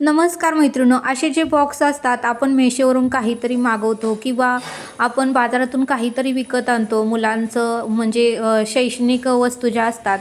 नमस्कार मैत्रिणो, असे जे बॉक्स असतात आपण मेशोवरून काहीतरी मागवतो किंवा आपण बाजारातून काहीतरी विकत आणतो मुलांचं म्हणजे शैक्षणिक वस्तू ज्या असतात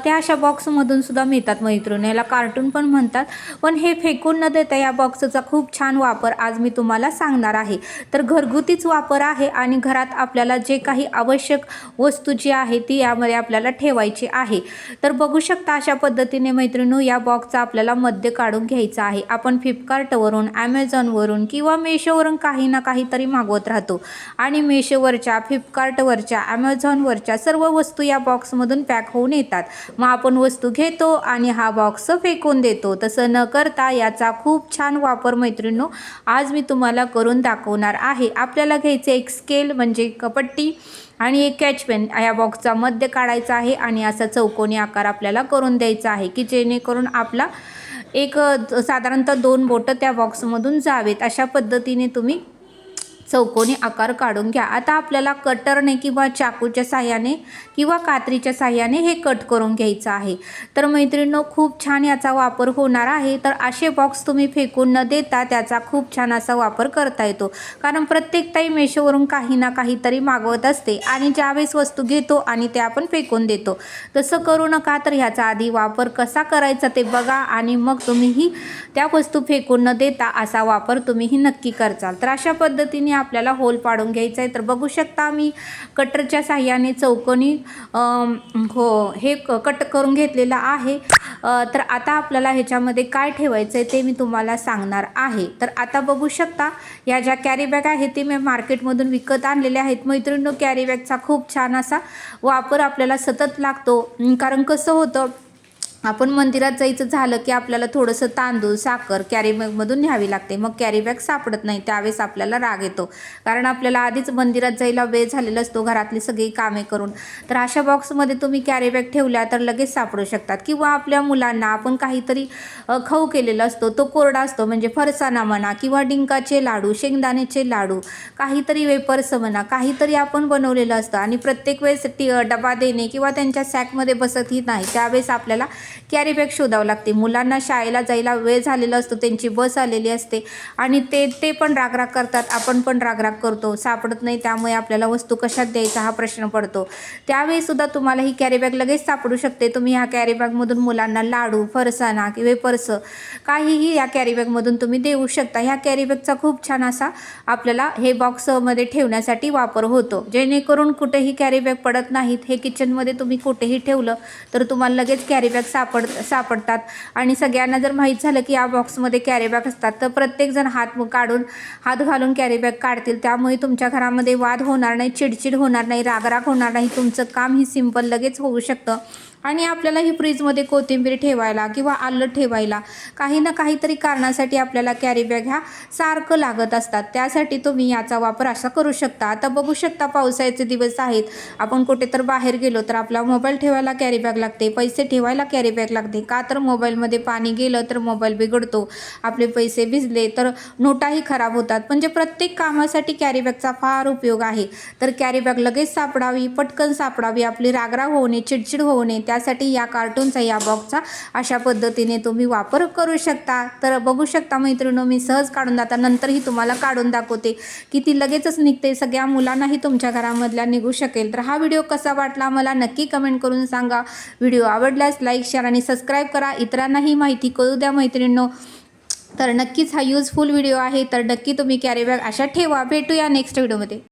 त्या अशा बॉक्समधून सुद्धा मिळतात मैत्रिणो. याला कार्टून पण म्हणतात. पण हे फेकून न देता या बॉक्सचा खूप छान वापर आज मी तुम्हाला सांगणार आहे. तर घरगुतीच वापर आहे आणि घरात आपल्याला जे काही आवश्यक वस्तू जी आहे ती यामध्ये आपल्याला ठेवायची आहे. तर बघू शकता अशा पद्धतीने मैत्रिणो या बॉक्सचा आपल्याला मध्य काढून घ्यायचा आहे. आपण फ्लिपकार्टवरून, ॲमेझॉनवरून किंवा मेशोवरून काही ना काहीतरी मागवत राहतो आणि मेशोवरच्या, फ्लिपकार्टवरच्या, ॲमेझॉनवरच्या सर्व वस्तू या बॉक्समधून पॅक होऊन येतात. मग आपण वस्तू घेतो आणि हा बॉक्स फेकून देतो. तसं न करता याचा खूप छान वापर मैत्रिणो आज मी तुम्हाला करून दाखवणार आहे. आपल्याला घ्यायचे एक स्केल म्हणजे कपट्टी आणि एक कॅच पेन या बॉक्सचा मध्य काढायचा आहे आणि असा चौकोनी आकार आपल्याला करून द्यायचा आहे की जेणेकरून आपला एक साधारणतः 2 बोटं त्या बॉक्समधून जावेत. अशा पद्धतीने तुम्ही चौकोनी आकार काढून घ्या. आता आपल्याला कटरने किंवा चाकूच्या साह्याने किंवा कात्रीच्या साह्याने हे कट करून घ्यायचं आहे. तर मैत्रिणींनो खूप छान याचा वापर होणार आहे. तर असे बॉक्स तुम्ही फेकून न देता त्याचा खूप छान असा वापर करता येतो. कारण प्रत्येक ताई मेशोवरून काही ना काहीतरी मागवत असते आणि ज्यावेळेस वस्तू घेतो आणि ते आपण फेकून देतो. तसं करू नका. तर ह्याचा आधी वापर कसा करायचा ते बघा आणि मग तुम्हीही त्या वस्तू फेकून न देता असा वापर तुम्हीही नक्की करचाल. तर अशा पद्धतीने आपल्याला होल पाडून घ्यायचा आहे. तर बघू शकता मी कटरच्या साह्याने चौकोनी हे कट करून घेतलेला आहे. तर आता आपल्याला ह्याच्यामध्ये काय ठेवायचं आहे ते मी तुम्हाला सांगणार आहे. तर आता बघू शकता या ज्या कॅरी बॅग आहेत ते मी मार्केटमधून विकत आणलेल्या आहेत. मैत्रिणींनो कॅरी बॅगचा खूप छान असा वापर आपल्याला सतत लागतो. कारण कसं होतं आपण मंदिरात जायचं झालं की आपल्याला थोडंसं तांदूळ, साखर कॅरी बॅगमधून न्यावी लागते. मग कॅरी बॅग सापडत नाही. त्यावेळेस आपल्याला राग येतो कारण आपल्याला आधीच मंदिरात जायला वेळ झालेला असतो घरातली सगळी कामे करून. तर अशा बॉक्समध्ये तुम्ही कॅरी बॅग ठेवल्या तर लगेच सापडू शकतात. किंवा आपल्या मुलांना आपण काहीतरी खाऊ केलेला असतो तो कोरडा असतो म्हणजे फरसाणा म्हणा किंवा डिंकाचे लाडू, शेंगदाण्याचे लाडू, काहीतरी वेपर्स म्हणा, काहीतरी आपण बनवलेलं असतं आणि प्रत्येक वेळेस डबा देणे किंवा त्यांच्या सॅकमध्ये बसतही नाही. त्यावेळेस आपल्याला कॅरी बॅग शोधावं लागते. मुलांना शाळेला जायला वेळ झालेला असतो, त्यांची बस आलेली असते आणि ते पण रागराग करतात, आपण पण रागराग करतो, सापडत नाही. त्यामुळे आपल्याला वस्तू कशात द्यायचा हा प्रश्न पडतो. त्यावेळीसुद्धा तुम्हाला ही कॅरी बॅग लगेच सापडू शकते. तुम्ही ह्या कॅरी बॅगमधून मुलांना लाडू, फरसाणा किंवा पर्स काहीही या कॅरी बॅगमधून तुम्ही देऊ शकता. ह्या कॅरी बॅगचा खूप छान असा आपल्याला हे बॉक्समध्ये ठेवण्यासाठी वापर होतो. जेणेकरून कुठेही कॅरी बॅग पडत नाहीत. हे किचनमध्ये तुम्ही कुठेही ठेवलं तर तुम्हाला लगेच कॅरी बॅग सापडतात. आणि सगळ्यांना जर माहीत झालं की या बॉक्समध्ये कॅरी बॅग असतात तर प्रत्येकजण हात घालून कॅरी बॅग काढतील. त्यामुळे तुमच्या घरामध्ये वाद होणार नाही, चिडचिड होणार नाही, रागराग होणार नाही. तुमचं काम ही सिंपल लगेच होऊ शकतं. आणि आपल्याला ही फ्रीजमध्ये कोथिंबीर ठेवायला किंवा आलं ठेवायला काही ना काहीतरी कारणासाठी आपल्याला कॅरी बॅग ह्या सारखं लागत असतात. त्यासाठी तुम्ही याचा वापर असा करू शकता. आता बघू शकता पावसाळ्याचे दिवस आहेत. आपण कुठे तर बाहेर गेलो तर आपला मोबाईल ठेवायला कॅरी बॅग लागते, पैसे ठेवायला कॅरी बॅग लागते. का तर मोबाईलमध्ये पाणी गेलं तर मोबाईल बिघडतो, आपले पैसे भिजले तर नोटाही खराब होतात. म्हणजे प्रत्येक कामासाठी कॅरी बॅगचा फार उपयोग आहे. तर कॅरी बॅग लगेच सापडावी, पटकन सापडावी, आपली रागराग होऊ नये, चिडचिड होऊ नये, त्यासाठी या कार्टूनचा, या बॉक्सचा अशा पद्धतीने तुम्ही वापर करू शकता. तर बघू शकता मैत्रिणींनो मी सहज काढून जाता नंतरही तुम्हाला काढून दाखवते की ती लगेचच निघते. सगळ्या मुलांनाही तुमच्या घरामधल्या निघू शकेल. तर हा व्हिडिओ कसा वाटला मला नक्की कमेंट करून सांगा. व्हिडिओ आवडल्यास लाईक, शेअर आणि सबस्क्राईब करा. इतरांनाही माहिती कळू द्या मैत्रिणींनो. तर नक्कीच हा यूजफुल व्हिडिओ आहे. तर नक्की तुम्ही कॅरी बॅग अशा ठेवा. भेटूया नेक्स्ट व्हिडिओमध्ये.